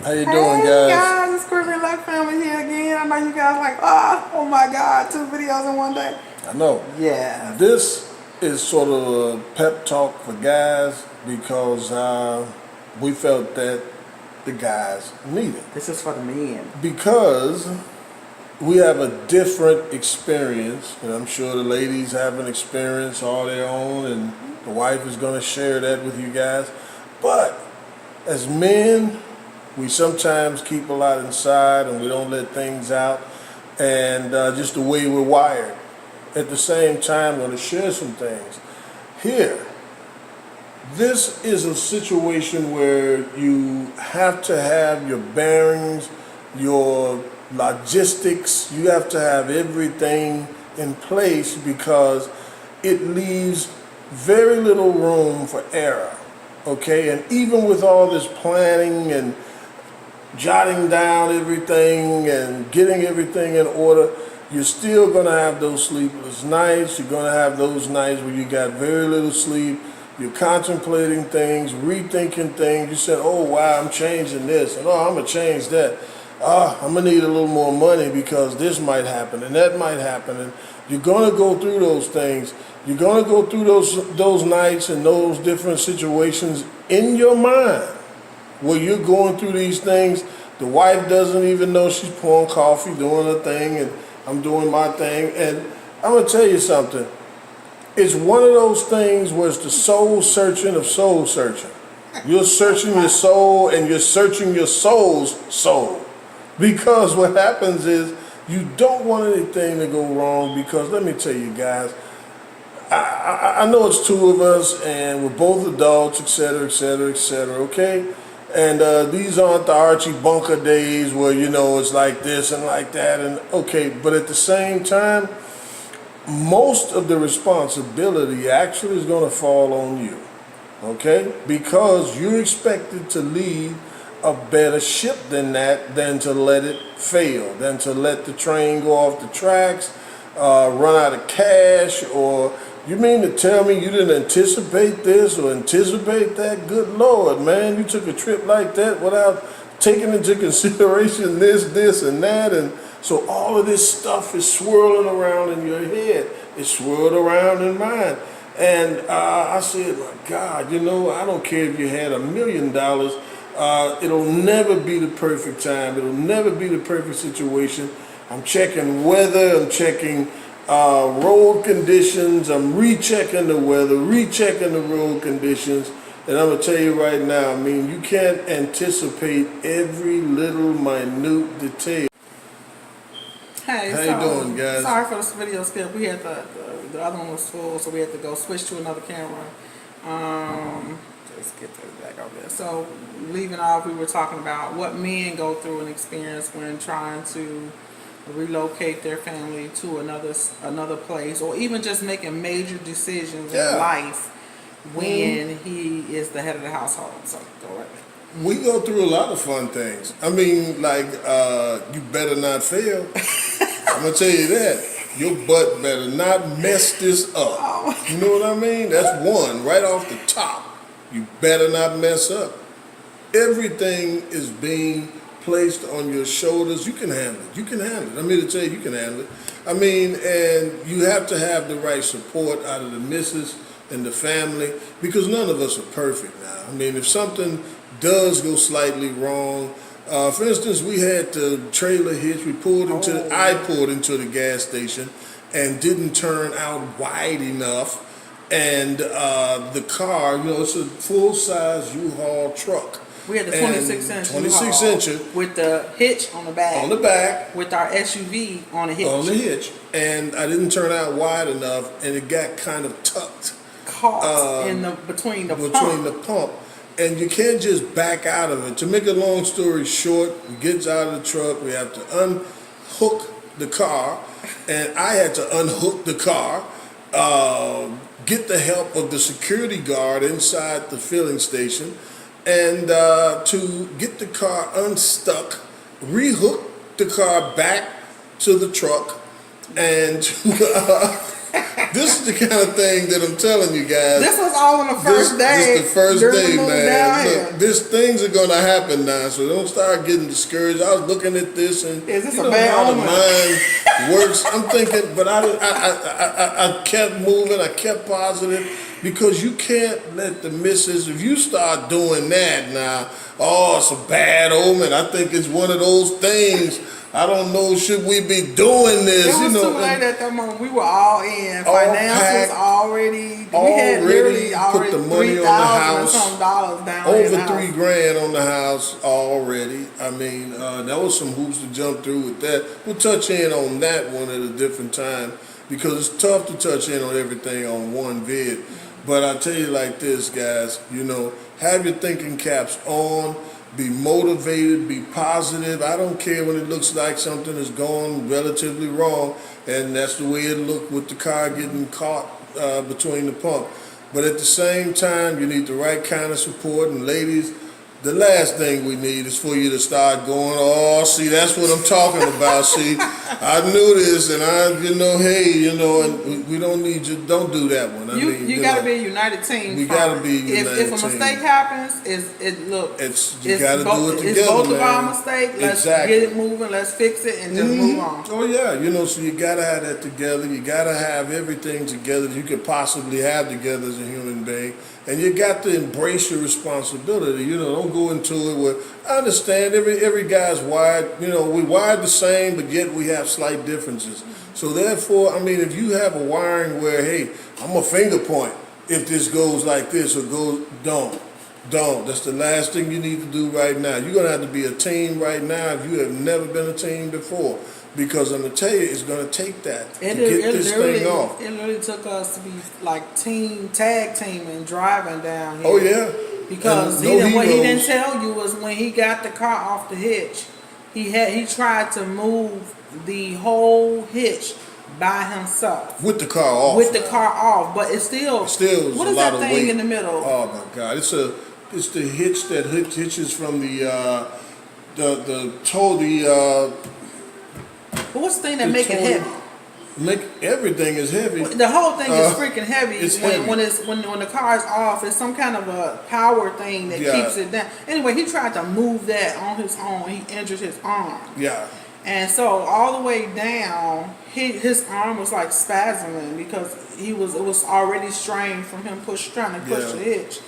How you doing, Hey guys? guys, it's Courtney Luck Family here again. I know you guys like, oh my God, 2 videos in one day. I know. Yeah. This is sort of a pep talk for guys because we felt that the guys need it. This is for the men. Because we have a different experience, and I'm sure the ladies have an experience all their own, and the wife is going to share that with you guys. But as men, we sometimes keep a lot inside and we don't let things out, and just the way we're wired. At the same time, I'm going to share some things. Here, this is a situation where you have to have your bearings, your logistics, you have to have everything in place because it leaves very little room for error. Okay, and even with all this planning and jotting down everything and getting everything in order, you're still going to have those sleepless nights. You're going to have those nights where you got very little sleep. You're contemplating things, rethinking things. You said, oh, wow, I'm changing this. And, oh, I'm going to change that. I'm going to need a little more money because this might happen and that might happen. And you're going to go through those things. You're going to go through those nights and those different situations in your mind where you're going through these things. The wife doesn't even know she's pouring coffee, doing her thing, and I'm doing my thing. And I'm going to tell you something. It's one of those things where it's the soul searching of soul searching. You're searching your soul and you're searching your soul's soul. Because what happens is you don't want anything to go wrong because let me tell you guys, I know it's two of us and we're both adults, et cetera, et cetera, et cetera, okay? And these aren't the Archie Bunker days where, you know, it's like this and like that. And okay, but at the same time, most of the responsibility actually is going to fall on you, okay? Because you're expected to lead a better ship than that, than to let it fail, than to let the train go off the tracks, run out of cash, or you mean to tell me you didn't anticipate this or anticipate that? Good Lord, man, you took a trip like that without taking into consideration this, and that, and so all of this stuff is swirling around in your head. It's swirled around in mine. And I said, my God, you know, I don't care if you had $1 million. It'll never be the perfect time. It'll never be the perfect situation. I'm checking weather. I'm checking road conditions. I'm rechecking the weather, rechecking the road conditions. And I'm going to tell you right now, I mean, you can't anticipate every little minute detail. Hey, How so you doing, guys? sorry for this video skip. We had the other one was full, so we had to go switch to another camera. Just get this back over there. So leaving off, we were talking about what men go through and experience when trying to relocate their family to another place, or even just making major decisions in life when he is the head of the household. So go right. We go through a lot of fun things. I mean, like, you better not fail. I'm going to tell you that. Your butt better not mess this up. You know what I mean? That's one, right off the top. You better not mess up. Everything is being placed on your shoulders. You can handle it. You can handle it. I'm here to tell you can handle it. I mean, and you have to have the right support out of the missus and the family because none of us are perfect now. I mean, if something does go slightly wrong, for instance, we had the trailer hitch. I pulled into the gas station and didn't turn out wide enough. And the car, you know, it's a full-size U-Haul truck. We had the 26-inch 26-incher with the hitch on the back. On the back. With our SUV on the hitch. On the hitch. And I didn't turn out wide enough, and it got kind of tucked. Caught in between the pump. And you can't just back out of it. To make a long story short, we get out of the truck, we have to unhook the car, and I had to unhook the car, get the help of the security guard inside the filling station, and to get the car unstuck, rehook the car back to the truck, and This is the kind of thing that I'm telling you guys. This was all on the first day. This the first during day, the move man. down here. Look, things are gonna happen now, so don't start getting discouraged. I was looking at this and Is this you a know bad how the omen? mind works. I'm thinking, but I kept moving. I kept positive because you can't let the missus. If you start doing that now, oh, it's a bad omen. I think it's one of those things. I don't know. Should we be doing this? It was you know, too late at that moment. We were all in. All Finance packed, was already. We had literally put the money on the $3,000 and house. some dollars down in the Over house. $3,000 on the house already. I mean, there was some hoops to jump through with that. We'll touch in on that one at a different time because it's tough to touch in on everything on one vid. But I tell you like this, guys. You know, have your thinking caps on. Be motivated. Be positive. I don't care when it looks like something is going relatively wrong, and that's the way it looked with the car getting caught between the pump. But at the same time, you need the right kind of support. And ladies, the last thing we need is for you to start going, oh, see, that's what I'm talking about. See, I knew this, and and we don't need you. Don't do that one. You got to be a united team. We got to be a united If a team. mistake happens, You got to do it together, it's both of man. our mistake. Let's Exactly. get it moving. Let's fix it and just move on. Oh yeah, so you gotta have that together. You gotta have everything together that you could possibly have together as a human being, and you got to embrace your responsibility. Don't go into it with. I understand every guy's wired. We wired the same, but yet we have slight differences. So therefore, I mean, if you have a wiring where, hey, I'm a finger point if this goes like this or goes, don't. That's the last thing you need to do right now. You're going to have to be a team right now if you have never been a team before. Because I'm going to tell you, it's going to take that to get this thing off. It literally took us to be like tag team and driving down here. Oh, yeah. Because what he didn't tell you was when he got the car off the hitch, he tried to move the whole hitch by himself. With the car off. But it still was what a is lot that of thing weight. in the middle? Oh, my God. It's the hitch that hitches from the But what's the thing that make it heavy? Everything is heavy. The whole thing is freaking heavy. It's when heavy. when the car is off, it's some kind of a power thing that keeps it down. Anyway, he tried to move that on his own. He injured his arm. Yeah. And so all the way down, his arm was like spasming because it was already strained from him trying to push the hitch.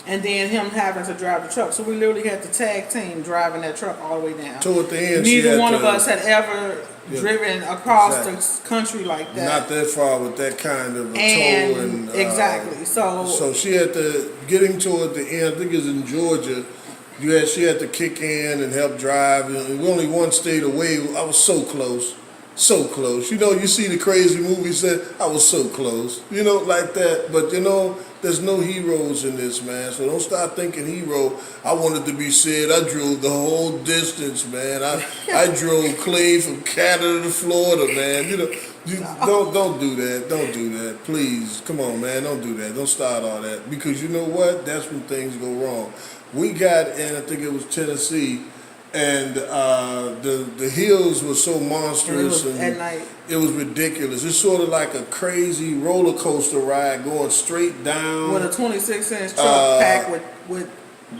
And then him having to drive the truck. So we literally had the tag team driving that truck all the way down. Toward the end, neither one of us had ever driven across the country like that. Not that far with that kind of a tow and exactly. So she had to getting toward the end. I think it was in Georgia. She had to kick in and help drive. We're only one state away. I was so close. So close. You see the crazy movies that I was so close. Like that. But there's no heroes in this, man. So don't start thinking hero. I wanted to be said. I drove the whole distance, man. I drove Clay from Canada to Florida, man. Don't do that. Don't do that. Please. Come on, man. Don't do that. Don't start all that. Because you know what? That's when things go wrong. We got in, I think it was Tennessee, and the hills were so monstrous and at night. It was ridiculous. It's sort of like a crazy roller coaster ride going straight down. With a 26-inch truck packed with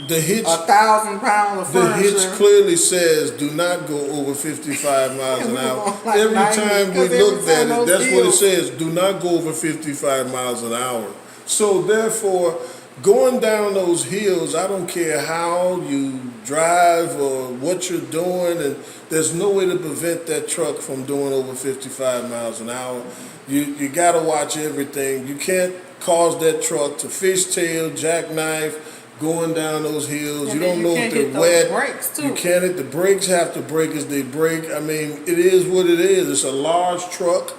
the hitch, 1,000 pounds of the furniture. hitch clearly says do not go over 55 miles an hour. Every time we looked at it, that's what it says. Do not go over 55 miles an hour. So therefore, going down those hills, I don't care how you drive or what you're doing, and there's no way to prevent that truck from doing over 55 miles an hour. You got to watch everything. You can't cause that truck to fishtail, jackknife, going down those hills. You don't know if they're wet. Brakes too. You can't hit the brakes. Have to brake as they brake. I mean, it is what it is. It's a large truck.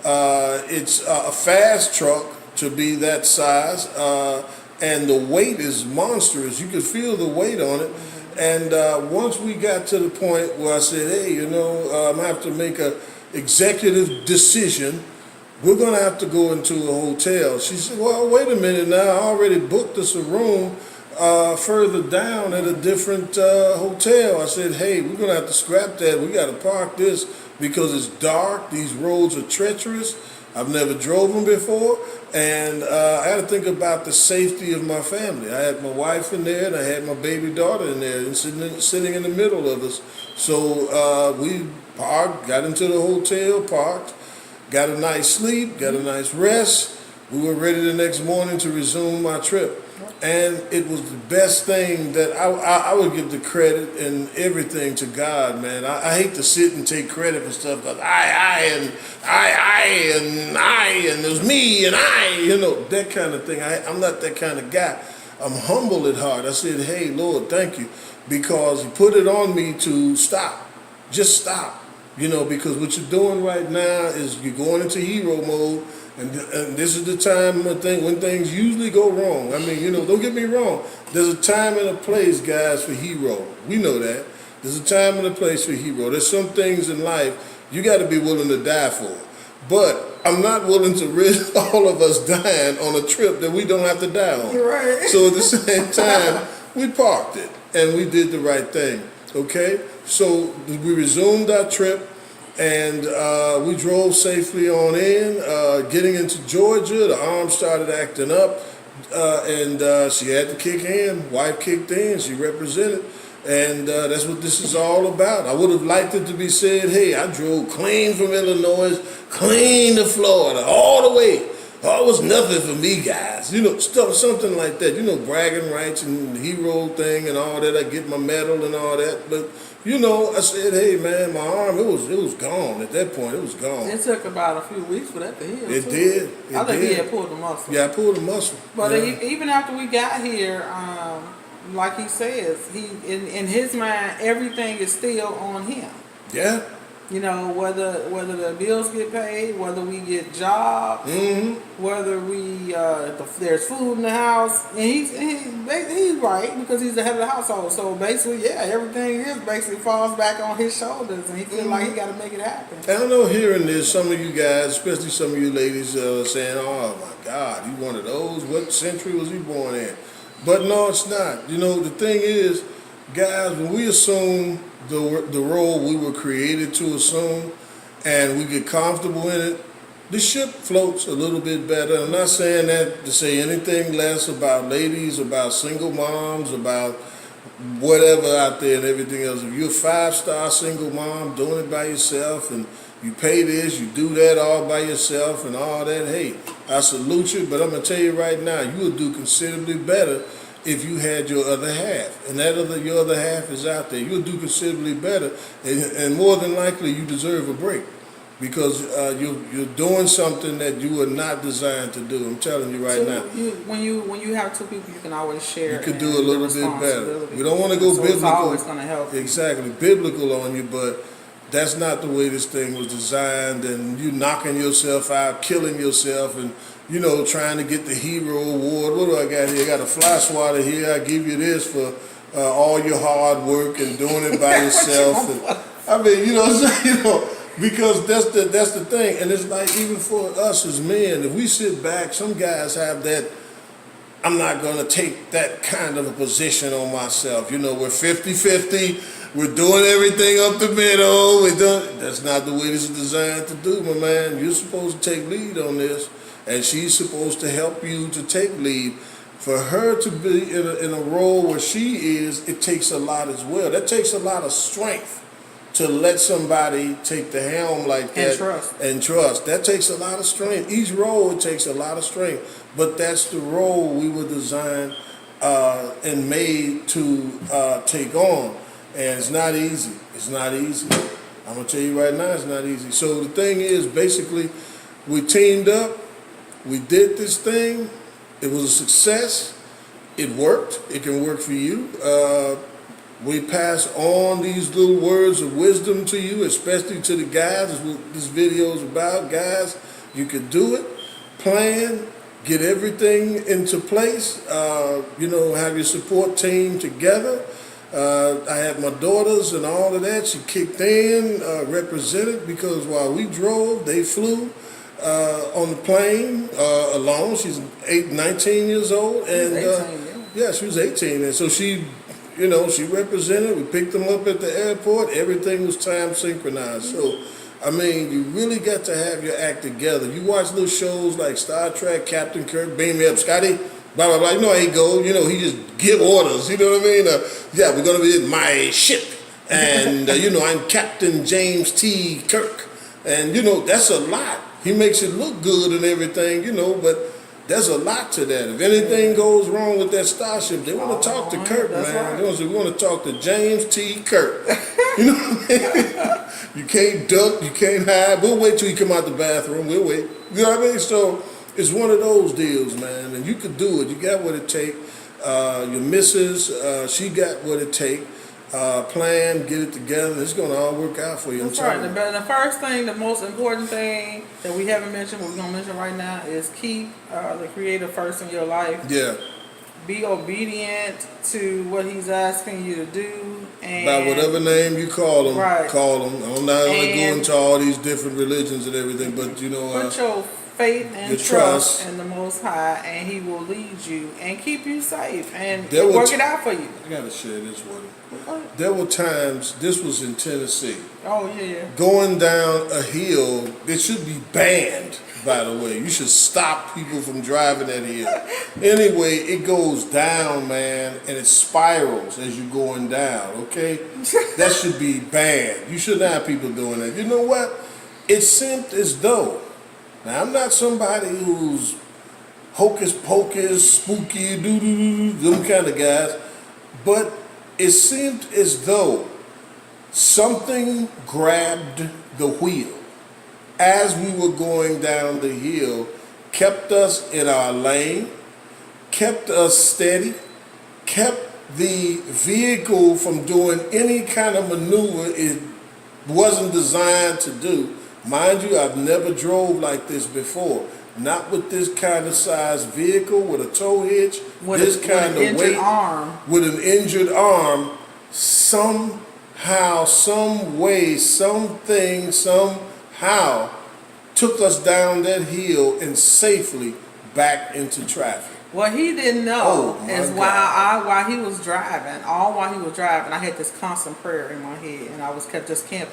It's a fast truck to be that size. And the weight is monstrous. You could feel the weight on it. And once we got to the point where I said, hey, I'm going to have to make an executive decision. We're going to have to go into a hotel. She said, well, wait a minute now. I already booked us a room further down at a different hotel. I said, hey, we're going to have to scrap that. We got to park this because it's dark. These roads are treacherous. I've never drove them before, and I had to think about the safety of my family. I had my wife in there, and I had my baby daughter in there, and sitting in the middle of us. So we parked, got into the hotel, parked, got a nice sleep, got a nice rest. We were ready the next morning to resume our trip. And it was the best thing that I would give the credit and everything to God, man. I hate to sit and take credit for stuff because and it was me and that kind of thing. I'm not that kind of guy. I'm humble at heart. I said, hey, Lord, thank you, because He put it on me to stop. Just stop. Because what you're doing right now is you're going into hero mode. And this is the time when things usually go wrong. I mean, don't get me wrong. There's a time and a place, guys, for hero. We know that. There's a time and a place for hero. There's some things in life you got to be willing to die for. But I'm not willing to risk all of us dying on a trip that we don't have to die on. You're right. So at the same time, we parked it and we did the right thing. Okay? So we resumed our trip. And we drove safely on in. Getting into Georgia, the arm started acting up, and she had to kick in. Wife kicked in. She represented, and that's what this is all about. I would have liked it to be said, hey, I drove clean from Illinois, clean to Florida, all the way. Oh, it was nothing for me, guys. Something like that. Bragging rights and hero thing and all that. I get my medal and all that, but. I said, hey, man, my arm, it was gone. At that point, it was gone. It took about a few weeks for that to heal. It did. I think he had pulled the muscle. Yeah, I pulled the muscle. But even after we got here, like he says, in his mind, everything is still on him. Yeah. Whether the bills get paid, whether we get jobs, whether we if there's food in the house, and he's right, because he's the head of the household. So basically, everything basically falls back on his shoulders, and he feels like he got to make it happen. And I know hearing this, some of you guys, especially some of you ladies, saying, "Oh my God, he's one of those. What century was he born in?" But no, it's not. The thing is, guys, when we assume the role we were created to assume, and we get comfortable in it, the ship floats a little bit better. I'm not saying that to say anything less about ladies, about single moms, about whatever out there and everything else. If you're a 5-star single mom doing it by yourself and you pay this, you do that all by yourself and all that, hey, I salute you, but I'm going to tell you right now, you will do considerably better if you had your other half, and your other half is out there. You'll do considerably better, and more than likely you deserve a break, because you're doing something that you were not designed to do. I'm telling you right now. When you have two people, you can always share. You could do a little bit better. We don't want to go biblical. It's always going to help. Exactly, biblical on you, but that's not the way this thing was designed. And you knocking yourself out, killing yourself, and trying to get the hero award. What do I got here? I got a fly swatter here. I give you this for all your hard work and doing it by yourself. And, because that's the thing. And it's like, even for us as men, if we sit back, some guys have that, I'm not going to take that kind of a position on myself. We're 50-50. We're doing everything up the middle. That's not the way this is designed to do, my man. You're supposed to take lead on this. And she's supposed to help you to take lead. For her to be in a role where she is, it takes a lot as well. That takes a lot of strength to let somebody take the helm like that. And trust. That takes a lot of strength. Each role, it takes a lot of strength. But that's the role we were designed and made to take on. And it's not easy. It's not easy. I'm going to tell you right now, it's not easy. So the thing is, basically, we teamed up. We did this thing. It was a success. It worked. It can work for you. We pass on these little words of wisdom to you, especially to the guys. That's what this video is about. Guys, you can do it. Plan. Get everything into place. Have your support team together. I had my daughters and all of that. She kicked in, represented, because while we drove, they flew. On the plane alone. She's 19 years old, and 18, she was 18, and so she represented. We picked them up at the airport. Everything was time synchronized. So I mean, you really got to have your act together. You watch little shows like Star Trek, Captain Kirk, beam me up, Scotty, blah, blah, blah. You know how he go. You know, he just give orders. You know what I mean? Yeah, we're going to be in my ship. And, you know, I'm Captain James T. Kirk. And, you know, that's a lot. He makes it look good and everything, you know, but there's a lot to that. If anything goes wrong with that starship, they want to talk to Kirk, man. Right. They want to talk to James T. Kirk. You know what I mean? You can't duck, you can't hide. We'll wait till you come out the bathroom. We'll wait. You know what I mean? So it's one of those deals, man. And you could do it. You got what it take. Your missus, she got what it take. Plan, get it together. It's going to all work out for you. That's right. The first thing, the most important thing that we haven't mentioned, but we're going to mention right now, is keep the Creator first in your life. Yeah. Be obedient to what He's asking you to do. And by whatever name you call them, right. Call them. I'm not going to go into all these different religions and everything, but you know, put your faith and trust in the Most High, and He will lead you and keep you safe and work it out for you. I got to share this one. There were times, this was in Tennessee. Oh, yeah. Going down a hill, it should be banned, by the way. You should stop people from driving that hill. Anyway, it goes down, man, and it spirals as you're going down, okay? That should be banned. You shouldn't have people doing that. You know what? It seemed as though, now I'm not somebody who's hocus pocus, spooky, doo-doo-doo, them kind of guys, but it seemed as though something grabbed the wheel as we were going down the hill, kept us in our lane, kept us steady, kept the vehicle from doing any kind of maneuver it wasn't designed to do. Mind you, I've never drove like this before. Not with this kind of size vehicle, with a tow hitch, this kind of weight, with an injured arm. Somehow, some way, something, somehow took us down that hill and safely back into traffic. What he didn't know is while he was driving, I had this constant prayer in my head, and I was kept saying,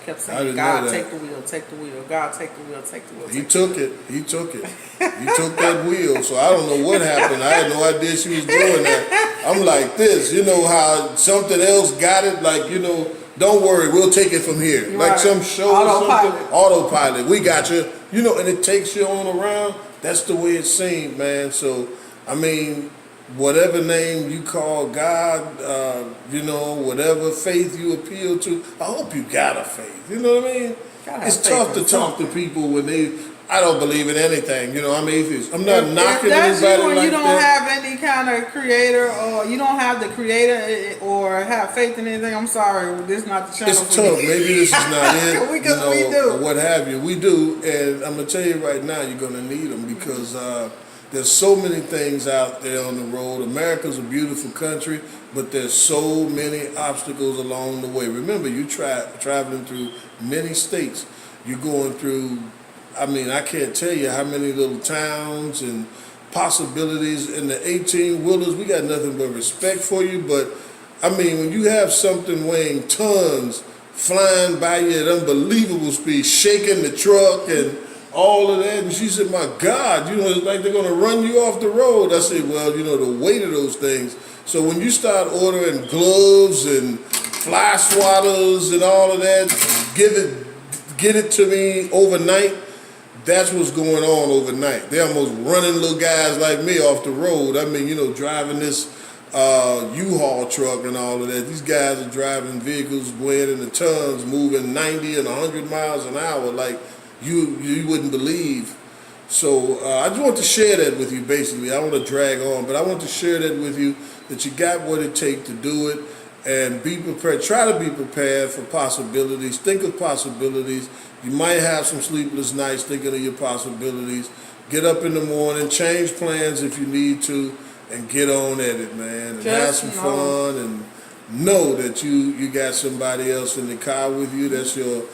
God, take the wheel, take the wheel, God, take the wheel, take the wheel. He took it. He took that wheel. So I don't know what happened. I had no idea she was doing that. I'm like this, you know how something else got it, like, you know, don't worry, we'll take it from here. Right. Like some show or something. Autopilot. We got you. You know, and it takes you on around. That's the way it seemed, man. So I mean, whatever name you call God, you know, whatever faith you appeal to, I hope you got a faith. You know what I mean? It's tough to talk to people when I don't believe in anything. You know, I'm atheist. I'm not knocking anybody like that. You don't have any kind of creator, or you don't have the creator, or have faith in anything. I'm sorry, this is not the channel. It's tough. Maybe this is not it. we do. Or what have you. We do, and I'm gonna tell you right now, you're gonna need them because. There's so many things out there on the road. America's a beautiful country, but there's so many obstacles along the way. Remember, you traveling through many states. You're going through, I mean, I can't tell you how many little towns and possibilities. In the 18-wheelers, we got nothing but respect for you. But, I mean, when you have something weighing tons flying by you at unbelievable speed, shaking the truck and all of that, and she said, my God, you know, it's like they're going to run you off the road. I said, well, you know, the weight of those things. So when you start ordering gloves and fly swatters and all of that, get it to me overnight, that's what's going on overnight. They're almost running little guys like me off the road. I mean, you know, driving this U-Haul truck and all of that. These guys are driving vehicles weighing in the tons, moving 90 and 100 miles an hour like you wouldn't believe. So I just want to share that with you, basically. I don't want to drag on, but I want to share that with you, that you got what it takes to do it, and be prepared. Try to be prepared for possibilities. Think of possibilities. You might have some sleepless nights thinking of your possibilities. Get up in the morning, change plans if you need to, and get on at it, man. And have some fun, and know that you got somebody else in the car with you. That's your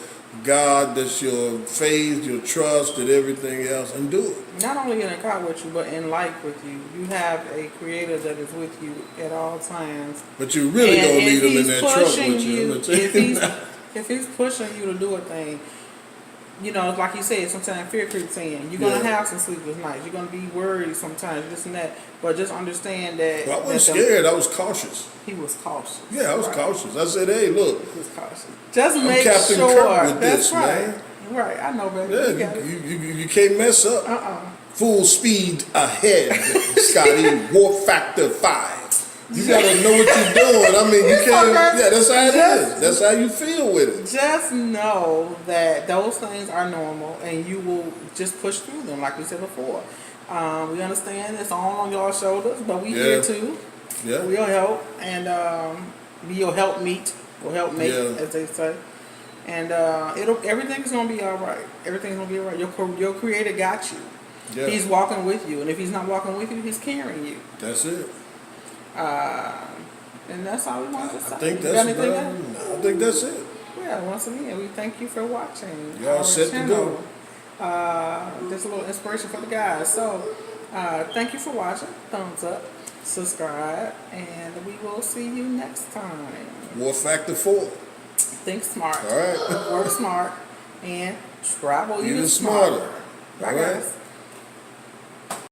God, that's your faith, your trust, and everything else, and do it. Not only in a car with you, but in life with you. You have a creator that is with you at all times. But you really don't need him in that truck with you. If he's pushing you to do a thing, you know, like you said, sometimes fear creeps in. You're gonna Yeah. have some sleepless nights. You're gonna be worried sometimes, this and that. But just understand that, Well, I wasn't that scared. I was cautious. he was cautious. Yeah, I was Right. cautious. I said, hey, look, He was cautious. Just make Captain sure. Kirk with That's this, right. man. Right. I know, baby. yeah, You got it. you can't mess up. Full speed ahead, Scotty. Warp factor 5. You gotta know what you're doing. I mean, you can't. Okay. Yeah, that's how it Just- is. That's how you feel with it. Just know that those things are normal, and you will just push through them, like we said before. We understand it's all on your shoulders, but we here Yeah. too. Yeah. We'll help, and be your help meet or help mate, Yeah. as they say. And everything's gonna be all right. Everything's gonna be all right. Your Creator got you. Yeah. He's walking with you, and if he's not walking with you, he's carrying you. That's it. And that's all we want to say. I think You got that's anything about, else? I think that's it. Yeah, once again, we thank you for watching. Y'all our set to channel. Just a little inspiration for the guys. So, thank you for watching. Thumbs up, subscribe, and we will see you next time. War factor 4. Think smart, All right. work smart, and travel Even even smarter. smarter. Bye, All right. guys.